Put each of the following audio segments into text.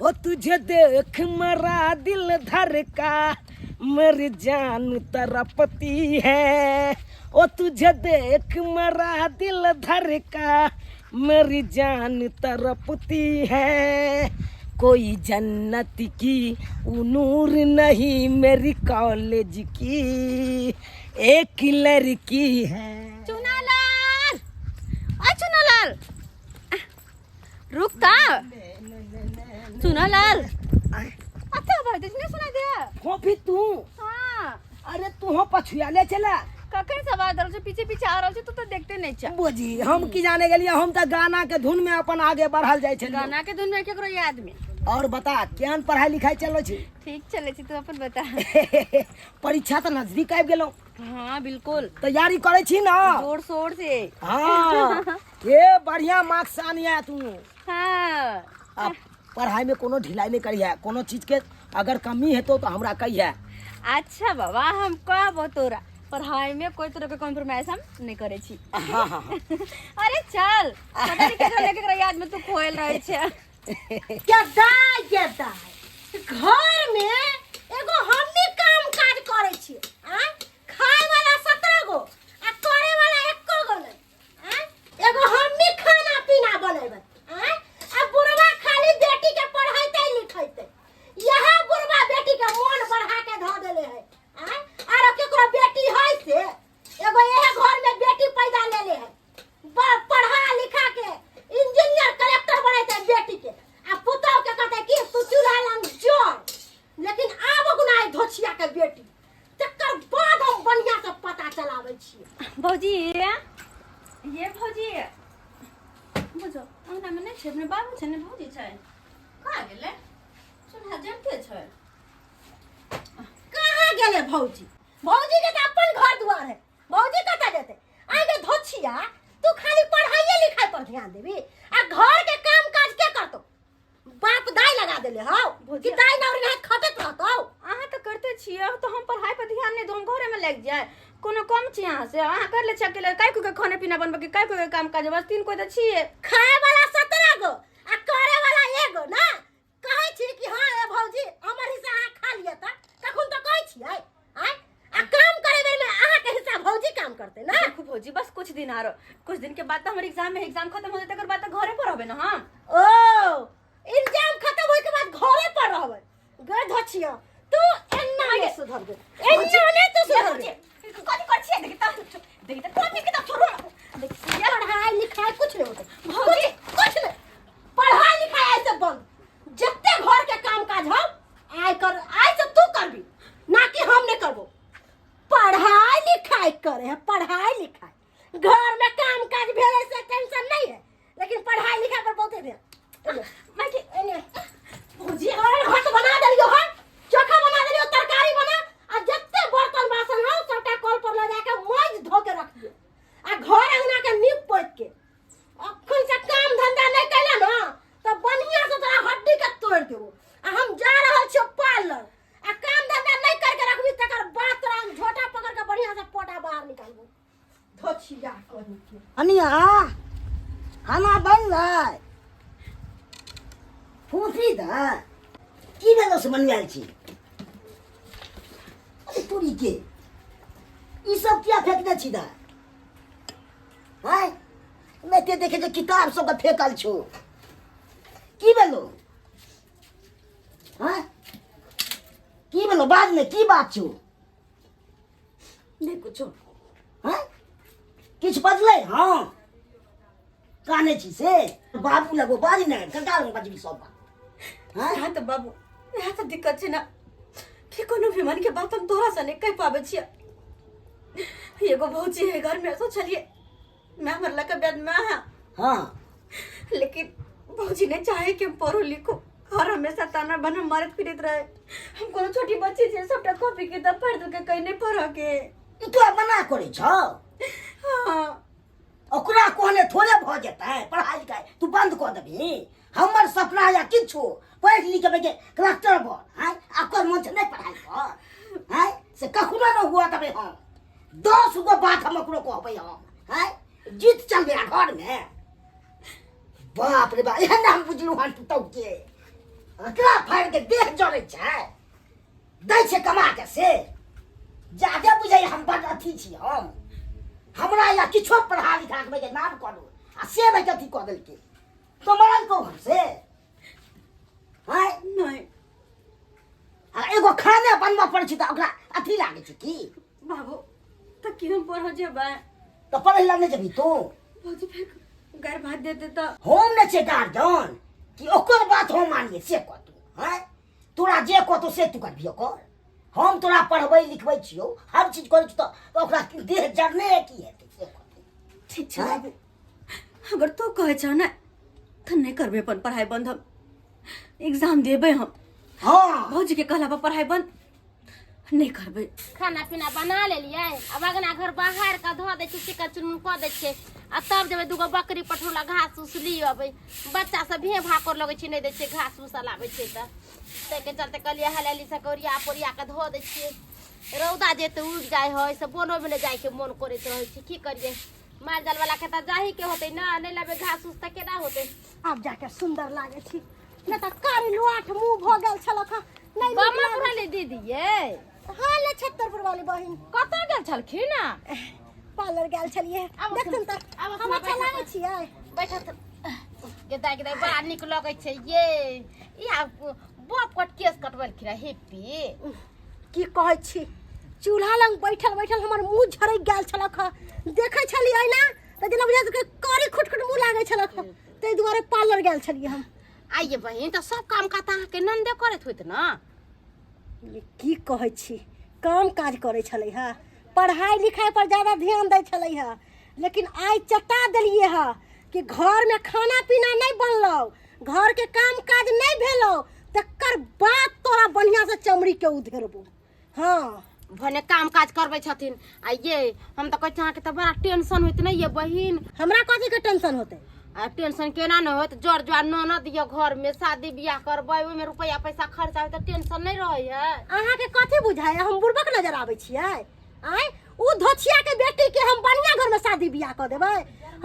ओ तुझे देख मरा दिल धर का मेरी जान तरपती है। ओ तुझे देख मरा दिल धर का मेरी जान तरपती है। कोई जन्नत की नूर नहीं मेरी कॉलेज की एक लड़की है। चुनालाल, आ चुनालाल, रुकता चुनालाल। अच्छा भाई तुझने सुना दिया? हो भी तू? हाँ। अरे तू हो पछुआ ले चला कखन सवार दर से पीछे पीछे आ रहा है तो देखते नहीं चा। बोजी हम की जाने गेलिए, हम तो गाना के धुन में अपन आगे बढ़ल जाय छे। गाना के धुन में केकरो याद में। और बता केहन पढ़ाई लिखाई चलो छी? ठीक चले छी, तू अपन बता। परीक्षा तो नजदीक आबि गेलो। हाँ बिल्कुल तैयारी करे छी ना जोर शोर से। हाँ ये बढ़िया मार्क्स आनिया तू। हाँ अब पढ़ाई में कोनो ढिलाई नहीं करिए, कोनो चीज के अगर कमी है तो हमरा कहिए। अच्छा बाबा हम कहबो तोरा पढ़ाई में कोई तरह के कॉम्प्रोमाइज हम नहीं करे छी। हाँ हाँ अरे चल पता नहीं केकरा लेके याद में तू खोल रहे छे। क्या दाई घर में एगो हमनी काम काज करे छी, खाए वाला 17 गो आ करे वाला 1 गो नहीं। एगो हमनी खाना पीना बनेबे, आ बुढ़वा खाली बेटी के पढ़ाइते लिखाइते। यह बुढ़वा बेटी के मन बढ़ा के ध देले है। आरो केकरो बेटी है से एगो यह घर में बेटी पैदा लेले है, पढ़ा लिखा के इंजीनियर कलेक्टर बनैते बेटी के। आ पुतौ के कहते कि तू चूल्हा लंग जोर, लेकिन आब गुनाय धोछिया के बेटी तकर बाद हम बढ़िया से पता चलावे छी। भौजी ये भौजी बुझो अंगना में नहीं छे, अपने बाबू छे ने भौजी छे कहाँ गेले? सुन हजन के छे कहाँ गेले भौजी? भौजी के तो अपन घर द्वार है, भौजी कता जेते? आगे धोछिया तू खाली पढ़ाई लिखाई पर ध्यान देबी आ घर के काम काज के करतो? बाप दाई लगा देले हाउ कि दाई नौरी नहीं खटत रहतो। अहाँ तो करते छिए तो हम पढ़ाई पर ध्यान नहीं दो, हम घरे में लग जाए कोनो कम छी अहाँ से। अहाँ कर ले चकेले काय को के खाना पीना बनबे के काय को के काम काज बस 3 कोई तो छिए। खाए वाला 17 गो आ करे वाला 1 गो ना। कहै छी कि हां ए भौजी हमर हिस्सा अहाँ खा लिया त कखन तो कहै छी आ काम करे बेर में अहाँ के हिस्सा भौजी काम करते ना। देखो भौजी बस कुछ दिन आरो, कुछ दिन के बाद तो हमर एग्जाम खत्म हो जाते, तकर बाद तो घरे पर रहबे ना हम। ओ एग्जाम खत्म होय के बाद घरे पर रहबे? गे धछिया तू एन्ना नहीं सुधर गे, एन्ना नहीं तू सुधर गे। कथि कर छिए? देखि त कॉपी किताब छोड़ो देख ये पढ़ाई लिखाई कुछ नहीं होते भौजी, कुछ नहीं। पढ़ाई लिखाई ऐसे बंद, जत्ते घर के काम काज हम आय से तू करबी ना कि हम नहीं करबो। पढ़ाई लिखाई करे है, पढ़ाई लिखाई घर में काम काज भेले से टेंशन नहीं है, लेकिन पढ़ाई लिखाई पर बहुते ध्यान। मैं कि एने भौजी और हाथ बना देलियो है, चोखा बना देलियो, तरकारी बना आ जत्ते बर्तन बासन हो सबटा कल पर ले जाके मांज धो के रख दियो आ घर अंगना के नीप पोत के। अखन से काम धंधा नहीं कैला ना तो बढ़िया से तोरा हड्डी के तोड़ देबो। आ हम जा रहल छी पार्लर आ काम धंधा नहीं करके रखबी तकर बाद तोरा हम झोटा पकड़ के बढ़िया से पोटा बाहर निकालबो। धोछिया कहनी के अनिया खाना बन गए फूफी दा की भेलो से बनवाल छी? अरे तोरी के ई सब क्या फेंकने छी दा? हाय मैं ते देखे जे किताब सब फेंकल छो की भेलो? हां की भेलो? बाद में की बात छो? नहीं कुछ हां किछ बजले? हां काने छी से बाबू लगो बारी ना कंगाल में बजबी सब। हाँ तो बाबू यहाँ तो दिक्कत है ना कि कोनो भी मन के बात हम तोरा से नहीं कह पावे छिए। एगो भौजी है घर में, तो चलिए मैं मरला के बाद में हाँ लेकिन भौजी ने चाहे कि हम पढ़ो लिखो और हमेशा ताना बना मारत फिरत रहे। हम कोनो छोटी बच्ची छे, सबटा कॉपी किताब पढ़ दो के कहीं नहीं पढ़ के। तो मना करे छ? हाँ ओकरा कोने थोड़े भ जेतै पढ़ाई लिखाई, तू बंद कर देबी। हमर सपना या किछो पढ़ लिख के कलेक्टर बन। हां आकर मन से नहीं पढ़ाई कर हां से कखनो न हुआ तबे हम 10 गो बात हम ओकरो कहबै हम। हां जीत चल गया घर में। बाप रे बाप एहन हम बुझलु हन तू के एकरा फाड़ के देह जड़े छै दै छै कमा के से जादे बुझै हम बड़ अथी छी हम हमरा या किछो पढ़ा लिखा के के नाम करू आ से भाई कथी कऽ देलकै तो मरल को हमसे हाय नहीं आ एगो खाना बनबा पड़ै छै त ओकरा अथी लागे छै की बाबू तो कि हम पढ़ जेबै तो पढ़ै ला नहीं जबी तू भौजी फिर गाय भात देते तो हम ने छै गार्जियन कि ओकर बात हम मानिए से कह तू हैं तोरा जे कहतो से तू करबी ओकर हम तोरा पढ़बै लिखबै छियौ हर चीज करै छी तो ओकरा देह जरने की हेतै से कह ठीक छै बाबू अगर तू कहे छ ना तो नहीं करबे अपन पढ़ाई बंद हम एग्जाम देबे हम हां भौजी के कहला पर पढ़ाई बंद नहीं करबे खाना पीना बना लेलिए अब अगना घर बाहर का धो दे छी चिकन चुन कऽ दे छी आ तब जेबै दूगो बकरी पठौला घास उस ली अबै बच्चा सब भी भाकर लगै छै नहीं दै छै घास उस लाबै छै त के चलते कहलिए हलाली से कोरिया पोरिया के धो दे छी रौदा जे त उड़ जाय है से बोनो में जाय के मन करैत रहै छै की करिए माल जाल वाला के त जाही के होतै ना नहीं लाबे घास उस त केना होतै आब जाके सुंदर लागे छी न त कारी लुआठ मुंह भ गेल छलक नहीं बामा पुराली दीदी ये हां ले छत्तरपुर वाली बहिन कतऽ गेल छलखिन ना पार्लर गेल छलिए देखन त हम अच्छा लागे छियै बैठत गेदाय गेदाय बड़ा निक लगै छै ये या बाप कट केस कटबलखिन हेप्पी की कहै छी चूल्हा लंग बैठल बैठल हमर मुंह झरक गेल छलक देखै छलियै ना त जेना बुझा के कारी खुटखुट मुंह लागे छलक तै दुआरे पार्लर गेल छलिए हम आइए बहिन तो सब काम का ता के नंदे करत होइत ना ये की कहै छी काम काज करे छलै हा पढ़ाई लिखाई पर ज्यादा ध्यान दै छलै हा लेकिन आइ चटा देलिए हा कि घर में खाना पीना नहीं बनलो घर के काम काज नहीं भेलो तकर बाद तोरा बढ़िया से चमड़ी के उधेरबो हां भने काम काज करबै छथिन आ ये हम तो कहै छी के त बड़ा टेंशन होइत नहीं ये बहिन हमरा कथी के टेंशन होते आ टेंशन केना न होत जड़ जड़ ननद दियो घर में शादी बियाह करबै ओइ में रुपया पैसा खर्चा होत त टेंशन नहीं रहै है अहाँ के कथी बुझाय हम बुड़बक नजर आबै छियै आय उ धोछिया के बेटी के हम बढ़िया घर में शादी बियाह क देबै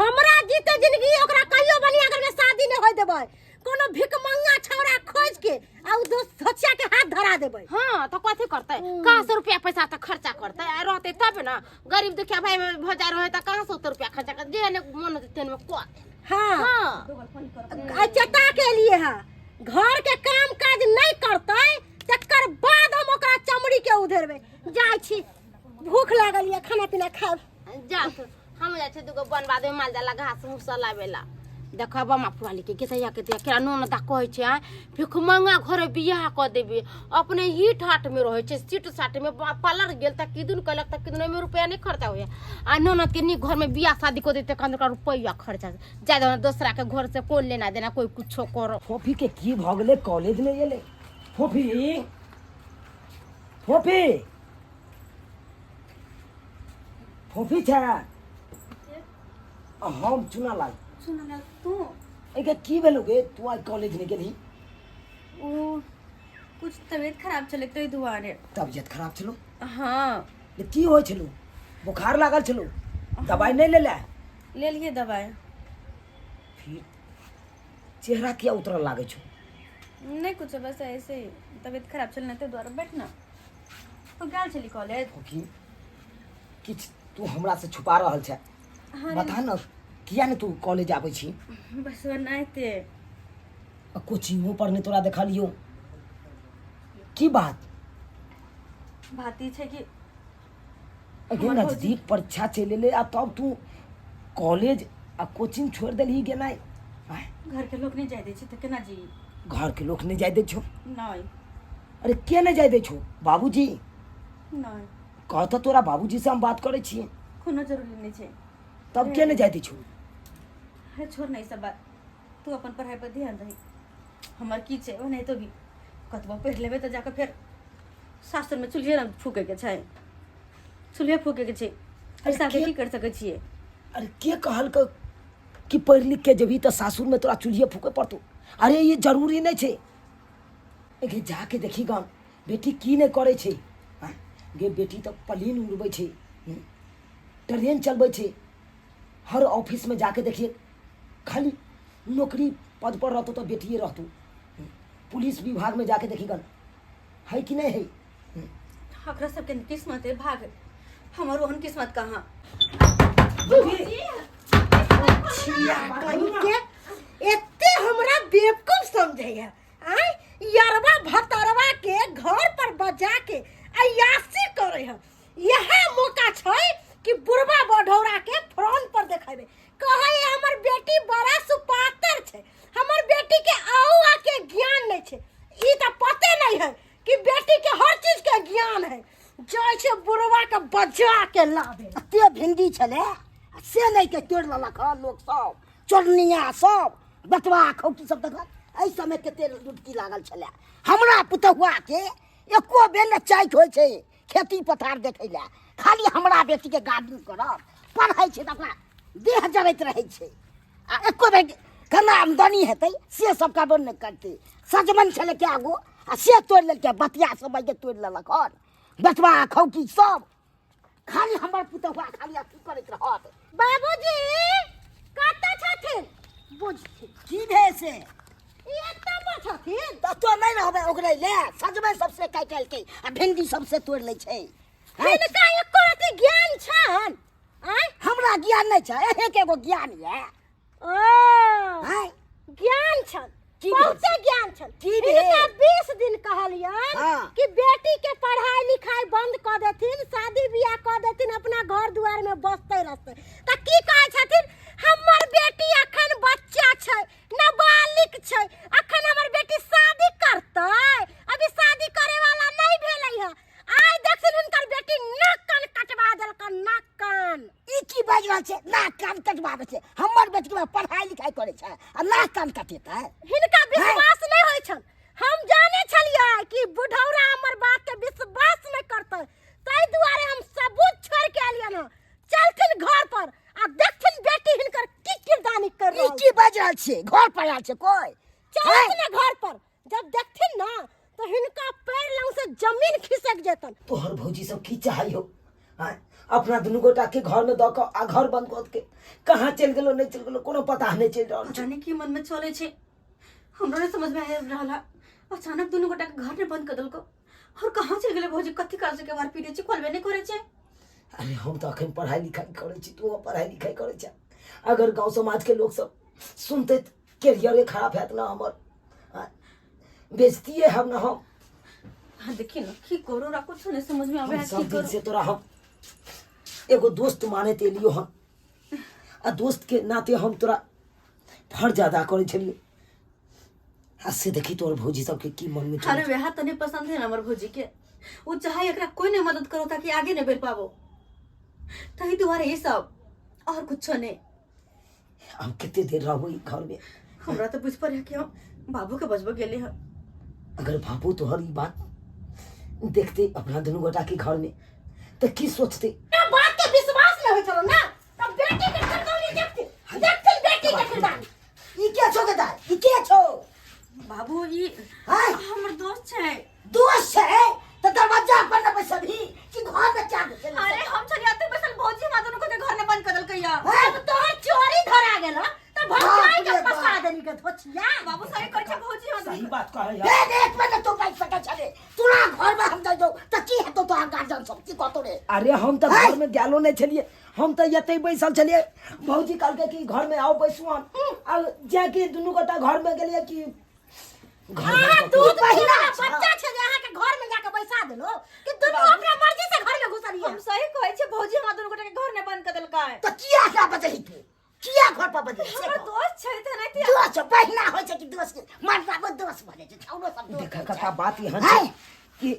हमरा जीते जिंदगी ओकरा कहियो बढ़िया घर में शादी नहीं होय देबै कोनो भिकमंगा छौड़ा खोज के आ उ धोछिया के हाथ धरा देबै हां तो कथी करतै कहाँ से रुपया पैसा त खर्चा करतै आ रहतै तब ना गरीब दुखिया भाई में भजा रहे त कहाँ से रुपया खर्चा कर जे ने मन तेन में को हां हां चटा के लिए हा घर के काम काज नहीं करतै तकर बाद हम ओकरा चमड़ी के उधेरबै जाय छी भूख लागल ये खाना पीना खाब जा तो हम जाय छै दुगो बनवा दे माल जाला घास भूस लावेला देखा बामा पुराली के केतया केरा नोन दा कहै छै भिख मंगा घरे बियाह क देबे अपने ही ठाट में रहै छै सीट साट में पार्लर गेल त किदुन कलक त किदुन में रुपया नहीं खर्चा होय आ ननद के नी घर में बियाह शादी को देते कंद का रुपया खर्चा ज्यादा दूसरा के घर से कोन लेना देना कोई कुछो करो फोफी के की भ गेलै कॉलेज में गेलै फोफी फोफी फोफी छै हम चुना लाल सुनला तू एके की भेलो गे तू आज कॉलेज नहीं गेली ओ कुछ तबीयत खराब चले तो दुआरे तबियत खराब छलो हां ये की होय छलो बुखार लागल छलो दवाई नहीं ले लिए दवाई फिर चेहरा क्या उतरल लागे छो नहीं कुछ बस ऐसे ही तबीयत खराब चलने तो द्वारा बैठना तो गेल चली कॉलेज फोफी किछ तू हमरा से छुपा रहल छै हाँ बता न किया ने तू कॉलेज आबै छी बस बनाते कोचिंगो पर ने तोरा देखलियो की बात भाती छे कि अगे नजदीक परीक्षा चले ले आ तब तू कॉलेज आ कोचिंग छोड़ देली गेनाइ घर के लोग नहीं जाय दे छे त केना जी घर के लोग नहीं जाय दे छो नहीं अरे के नहीं जाय दे छो बाबूजी नहीं कहता तोरा बाबूजी से हम बात करे छिए कोनो जरूरी नहीं छे तब के नहीं जाय दे छो है छोड़ नहीं सब बात तू अपन पढ़ाई पर ध्यान दही हमर की छे ओ नहीं तो भी कतबो पढ़ लेबे त जाके फिर सासुर में चूल्हे न फूके के छै चूल्हे फूके के छै ऐसा के की कर सके छिए अरे के कहल कि पढ़ लिख के जभी तो सासुर में तोरा चूल्हे फूके पड़तो अरे ये जरूरी नहीं छे गे जाके देखी गान बेटी की नहीं करे छे गे बेटी तो प्लेन उड़बै छे ट्रेन चलबै छे हर ऑफिस में जाके देखिए खाली नौकरी पद पर रहतो तो बेटिए रहतो पुलिस विभाग में जाके देखी गन है कि नहीं है? हकरा सबके किस्मत है भाग, हमार ओहन किस्मत कहाँ। छिया कहीं के एते हमरा बेवकूफ समझे है। आय यारवा भतरवा के घर पर बजा के अयासी करे है। यह मौका छै कि बुढ़वा बढ़ौरा के फ्रंट पर देखेबे, कहे हमर बेटी बड़ा सुपातर छै, हमर बेटी के आऊ आके ज्ञान नहीं छै। ई त पते नहीं है कि बेटी के हर चीज के ज्ञान है। जाय छै बुढ़वा के बजा के लावे। ते भिंडी छले से नहीं के तोड़ ललक लोग सब, चोरनिया सब, बतवा खौटी सब देखलक। एहि समय कते लुटकी लागल छले। हमरा पुतहुआ के एको बेर न चाहत होइ छै खेती पथार देखै ले, खाली हमरा बेटी के गार्डन करब, पढ़ै छै त अपना देह जरैत रहै छै। आ एको बेर केना आमदनी हेतै से सब काबो नहीं करतै। सजमन छले के आगो आ से तोड़ लेलकै, बतिया सब के तोड़ लेलक हन, बतवा खौटी सब। खाली हमर पुतहुआ खाली अथी करैत रहत। बाबूजी कत छथिन? बुझथिन की भे से एतऽ में छथिन। त तो नहीं रहबे ओकरे ले, सजमन सबसे काटल के आ भिंडी सबसे तोड़ ले छै। हिनका एको रति ज्ञान छन? आय हमरा ज्ञान नहीं छै, एक एगो ज्ञान है। ओ हाय ज्ञान छन, की बहुते भेल? ज्ञान छन। की हिनका भेल? 20 दिन कहलियन हाँ। कि बेटी के पढ़ाई लिखाई बंद कर देथिन, शादी बियाह कर देथिन, अपना घर दुआर में बसते रहते। त की कहै छथिन? हमर बेटी अखन बच्चा छै, नाबालिग छै, अखन हमर बेटी शादी करतै, अभी शादी करे वाला नहीं भेलै है। आइ देखिन हुनकर बेटी नाक कान कटवा देलकन, नाक कान। ई की बाज रहल छै? नाक कान कटवाबे छै? हमर बेटी के पढ़ाई लिखाई करे छै आ नाक कान कटेतै? हिनका विश्वास नहीं होय छन। हम जाने छलियै कि बुढ़ौरा हमर बात के विश्वास नहीं करतै, ताहि दुआरे हम सबूत छोड़ के एलियन हन। चलथिन घर पर आ देखथिन बेटी हिनकर की किरदानी कर ई रहल की बाज रहल छै? घर पर आयल छै कोई? चलथिन ना घर पर, जब देखथिन ना तो हिनका पैर लंग से जमीन खिसक जेतन। तोहर भौजी सब की चाहियो? आय अपना दुनू गोटा के घर में द के आ घर बंद कर के कहां चल गेलो नहीं चल गेलो कोनो पता नहीं चल रहल छै। जाने की मन में चले छे, हमरो नहीं समझ में आयल रहला। अचानक दोनों गोटा के घर में बंद कर दलको और कहाँ चल गेले भौजी, कथी काज के बार पीटे छे, खोलबे नहीं करे छे। अरे हम तो अखन पढ़ाई लिखाई करे छी, तू पढ़ाई लिखाई करे छ। अगर गांव समाज के लोग सब सुनते कैरियर खराब हैत ना हमर, बेइज्जती है हम ना। हम हाँ देखी ना की करो, रा कुछ नहीं समझ में आवे हम है सब की दिन करो। से तोरा हम एगो दोस्त माने ते लियो हम, आ दोस्त के नाते हम तोरा फर्ज अदा करे छलिए। आज से देखी तोर भौजी सब के की मन में अरे वह तो नहीं पसंद है ना हमर भौजी के, वो चाहे एकरा कोई नहीं मदद करो ताकि आगे नहीं बढ़ पावो, तही तुम्हारे ये सब और कुछ नहीं। हम कितने देर रहबो ई घर में? हमरा तो बुझ पर है कि हम बाबू के बजबो गेले है। अगर बाबू तोहर ई बात देखते अपना दोनों गोटा के घर में तो की सोचते? ना बात के विश्वास नहीं होय छलो ना, तब बेटी के किरदानी देखथिन, देखथिन बेटी के किरदानी। ई क्या छो के दाई? ई क्या छो? बाबू ये हाय हमर दोस्त है। दोस्त है तो दरवाजा पर न बैठ सभी कि घर में क्या घुसे? अरे हम चली आते बसल भौजी मां दोनों को के घर में बंद कर दल कहिया। अब तोहर चोरी धरा गेल त भगाई के बाप रे फसा बाप। देनी के धोचिया। बाबू सही कर छे भौजी मां सही बात कहे यार। एक मिनट तो बैठ सके छले, तोरा घर में हम दे दो त की हेतो तोहर गार्जियन सब की कहतो रे? अरे हम तो घर में गेलो नहीं छलिए, हम तो यते बैसल छलिए। भौजी कहल के कि घर में आओ बैसुआन, आ जाके दुनू गोटा घर में गेलिए कि हां दूध पहिला बच्चा छे जे अहाँ के घर में जाके बैसा देलो कि दुनू अपना मर्जी से घर में घुसलिए। हम सही कहै छे भौजी मां दोनों को के घर में बंद कर दल का। तो किया क्या बदली तू? किया घर पर बदली? हमर दोस्त छै त नहीं थी। दोस्त बहिना होय छै कि दोस्त के मरदा को दोस्त बने छै, छौरो सब दोस्त। देखा कथा बात यहाँ छै कि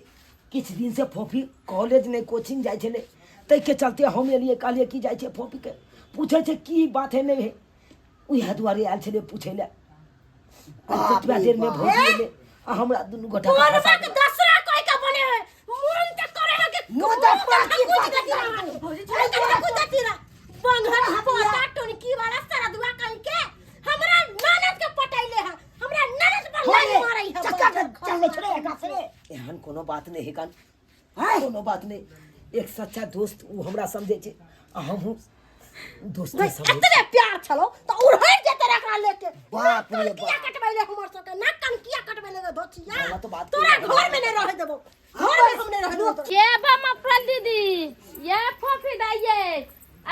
किछ दिन से फोफी कॉलेज नहीं कोचिंग जाय छले, तै के चलते हम एलिए कहलिए कि जाय छै फोफी के पूछे छै की बात है नहीं है, उहे दुआरे आयल छले पूछे ले। कितना देर में भौजी ले आ हमरा दुनू गोटा के बोलबा फंसा के देलक। दसरा कोई का बने मुरन के करे है कि मुंह तो पाकी कुछ पाकी गति रहा भौजी कुछ गति रहा बंघर पोता टोनकी वाला सारा दुआ कहीं के हमरा ननद के पटैले है, हमरा ननद पर नहीं मारई है। चक्का चल छोड़े एकरा से एहन कोनो बात नहीं है कान, हाय कोनो बात नहीं। एक सच्चा दोस्त वो हमरा समझे छे आ हमहू दोस्त भाई समझे। इतने प्यार छलो तो उड़हर जे तेरे एकरा चटा लेके बाप रे नाक किया बाप। कटबैले हमर सबके नाक कान किया कटबैले रे धोचिया हमरा तो बात तोरा कर- घर में नहीं रह देबो घर में हम नहीं रह देबो ये मफरल दीदी ये फोफी दाइये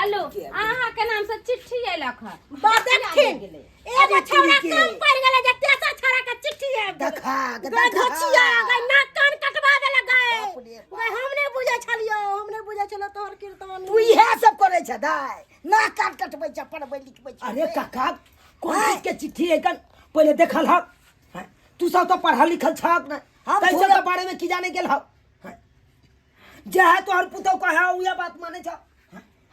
आलू अहाँ के नाम से चिट्ठी अयलक है बात देखिन एगो छौड़ा काम पड़ गेले जे तेसर छौड़ा के चिट्ठी आबि गेलै। देखा गए धोचिया गए नाक कान कटवा देले गए बाप रे बाप। गए हम नहीं बुझे छलियो हम नहीं बुझे छलो तोहर कीर्तन तू इहे सब करे छ दाय ना काट कटबै छ पढ़बै लिखबै छ अरे काका कोन चीज के चिट्ठी है कन पहले देखल ह हैं? तू सब तो पढ़ल लिखल छक न हम तै सब थोड़ा- के बारे में की जाने गेल ह हैं? जे है तोहर पुतौ कहा उहे बात माने छ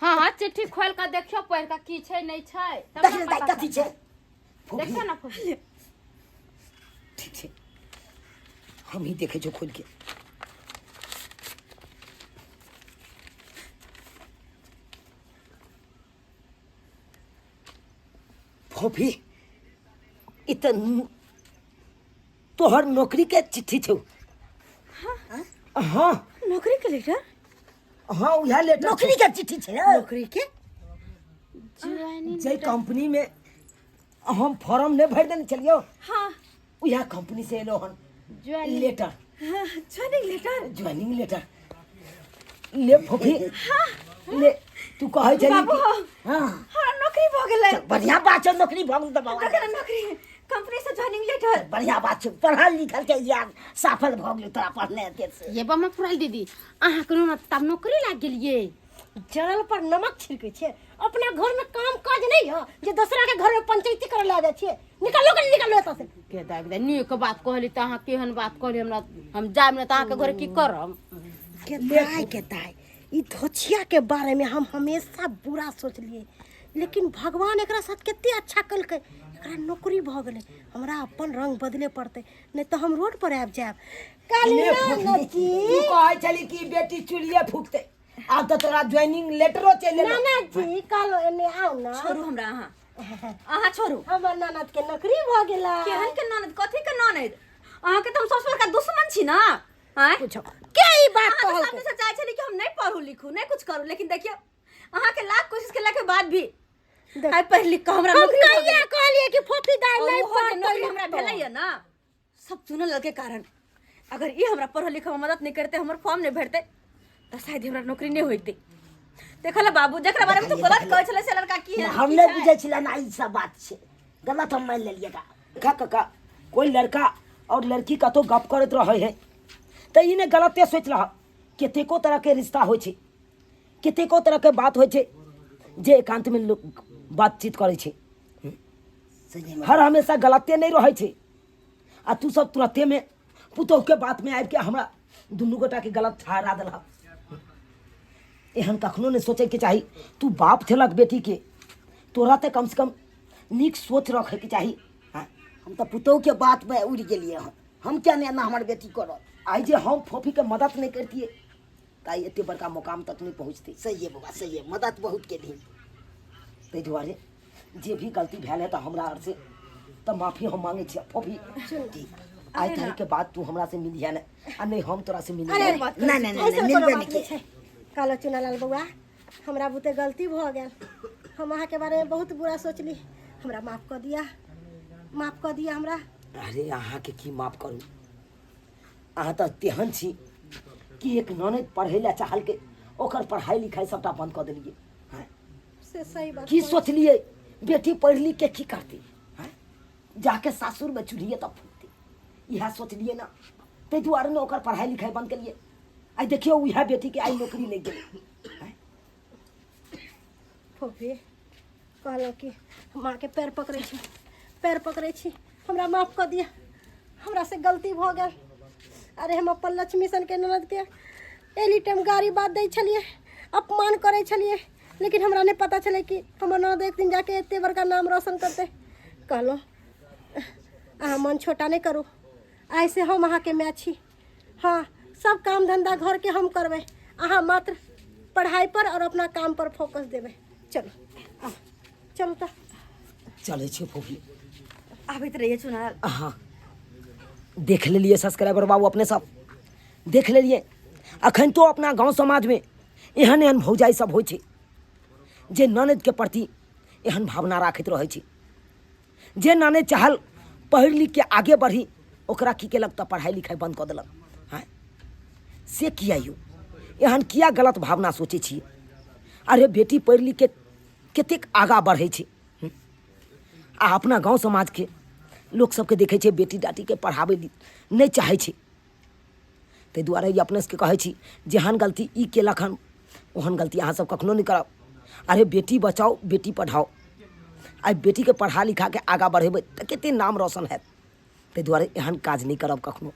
हाँ हाँ चिट्ठी खोल कर देखियो पढ़ का की छै नहीं छै तब देख ना ले पता दाय कथी चलतै। छै फूफी, देखियो ना फोफी ठीक छै हम ही देखे छो खोल के फूफी इ त तोहर नौकरी के चिट्ठी छौ हाँ नौकरी के लेटर हाँ उहे लेटर नौकरी के चिट्ठी छै नौकरी के जे कंपनी में हम फॉर्म नहीं भर देने चलियो हाँ उहे कंपनी से एलो हन joining letter joining letter joining letter ले फूफी ले तू कहे चली बाबू। हाँ हाँ नौकरी भ गेलै बढ़िया बात छै नौकरी भऽ गेल तऽ बाबा अगर नौकरी कंपनी से ज्वाइनिंग लेटर बढ़िया बात छै पढ़ल लिखल के यार सफल भऽ गेल तोरा पढ़ने एते से ये बा मफरल दीदी अहाँ के ना तब नौकरी लाग गेलिए जरल पर नमक छिड़के छे अपना घर में काम काज नहीं है जे दूसरा के घर में पंचायती करे ला जाय छे निकलो एतऽ से के दाइ दाइ नीक बात कहली त अहाँ केहन बात कहली हमरा हम जाब न त अहाँ के घर की करब के दाय ई धोचिया के बारे में हम हमेशा बुरा सोचलिए लेकिन भगवान एकरा साथ कितने अच्छा कलकै एकरा नौकरी भ गेलै हमरा अपन रंग बदले पड़ते नहीं तो हम रोड पर आबि जाब काली ले फूफी नानजी तू कहे चली कि बेटी चुलिए फूकते अब तो तोरा ज्वाइनिंग लेटरो चले नाना जी कालो एने आओ ना छोड़ू हमरा अहाँ छोड़ू हमर ननद के नौकरी भ गेला केहन के ननद कथी के ननद अहाँ के तो हम ससुर का दुश्मन छी ना हैं पूछो के ई बात अहाँ तो कहल सामने से चाहे छली कि हम नहीं पढ़ू लिखू नहीं कुछ करू लेकिन देखियो अहाँ के लाख कोशिश केला के बाद भी आई पढ़ लिख के हमरा हम नौकरी भऽ कहिया गेलै। कहलिए कि फोफी दाई और नहीं ओहो जे नौकरी पढ़तै हमरा भेलै ना सब चुनल के कारण अगर ये हमरा पढ़ लिख में मदद नहीं करते हमर फॉर्म नहीं भरते तो शायद हमरा नौकरी नहीं होइते देखला बाबू जकरा बारे में तू गलत कहै छले से लड़का की है हम नहीं बुझे छलै ना ई सब बात छै गलत हम मान लेलिए का काका कोई लड़का और लड़की का तो गप करत रहे है तो इने गलते सोच रहा कतेको तरह के रिश्ता होइ छै कतेको तरह के बात होइ छै जे एकांत में लोग बातचीत करे छै सही में हर हमेशा गलते नहीं रहे छै आ तू सब तुरंते में पुतोह के बात में आबि के हमरा दुनू गोटा के गलत ठहरा देलह एहन कखनो नहीं सोचे के चाही तू बाप छलक बेटी के तोरा ते कम से कम नीक सोच रखे के चाही हाँ? हम तो पुतोह के बात में उड़ गेलिए हम क्या नहीं ना हमर बेटी करत आई जे हम फोफी के मदद नहीं करतिए ताई एते बड़का मुकाम तक नहीं पहुँचती सही है बाबा सही है मदद बहुत के दी ताहि दुआरे जे भी गलती भेल है तो हमरा आर से तो माफी हम मांगे छियै फोफी आई तारीख के बाद तू हमरा से मिलिए ना आ नहीं हम तोरा से मिलिए नहीं नहीं नहीं ऐसे मिलबे कोनो नहीं बात नहीं के छै कालो चुनालाल बउआ हमरा बुते गलती भ गेल हम अहाँ के बारे में बहुत बुरा सोचली हमरा माफ कर दिया हमरा अरे अहाँ के की माफ करू अहाँ तो तेहन छी कि एक ननद पढ़े ला चाहल के ओकर पढ़ाई लिखाई सबटा बंद कर देलिए हाँ? से सही बात की सोचलिए बेटी पढ़ लिख के की करती हाँ? जाके सासुर में चूल्हिए तब फूकती यह सोचलिए ना ताहि दुआरे ने ओकर पढ़ाई लिखाई बंद करिए आई देखियो वह बेटी के आई नौकरी लग गई हाँ? फोफी कहलो कि माँ के पैर पकड़े छी हमरा माफ कर दिया हमरा से गलती भ गेल अरे हम अपन लक्ष्मी सन के ननद के एनी टाइम गाड़ी बात दै छलिए अपमान करे छलिए लेकिन हमरा नहीं पता चले कि हमर ननद एक दिन जाके एते बड़का नाम रोशन करते कहलो अहाँ मन छोटा नहीं करू ऐसे हम अहाँ के मैच छी हाँ सब काम धंधा घर के हम करबे अहाँ मात्र पढ़ाई पर और अपना काम पर फोकस देबे चलो चलो तो चले छे फोफी आबैत रहिए चुनाल हाँ देख लेलिए सब्सक्राइबर बाबू अपने सब देख लेलिए अखन तो अपना गांव समाज में एहन एहन भौजाई सब होइ छै जे ननद के प्रति एहन भावना राखैत रहै छै जे नाने चाहल पढ़ लिख के आगे बढ़ी ओकरा की केलक तो पढ़ाई लिखाई बंद कर देलक। हाँ से किया यौ एहन किया गलत भावना सोचे छी। अरे बेटी पढ़ लिख के कतेक आगा बढ़े छै। आ अपना गांव समाज के लोक सबके देखे छै बेटी डाटी के पढ़ावे नहीं चाहे छै। ताहि दुआरे अपने सबके कहै छी जेहन गलती ई केलक हन ओहन गलती अहाँ सब कखनो नहीं करब। अरे बेटी बचाओ बेटी पढ़ाओ। आई बेटी के पढ़ा लिखा के आगा बढ़ेबै तऽ कते नाम रोशन हैत। ताहि दुआरे एहन काज नहीं करब कखनो।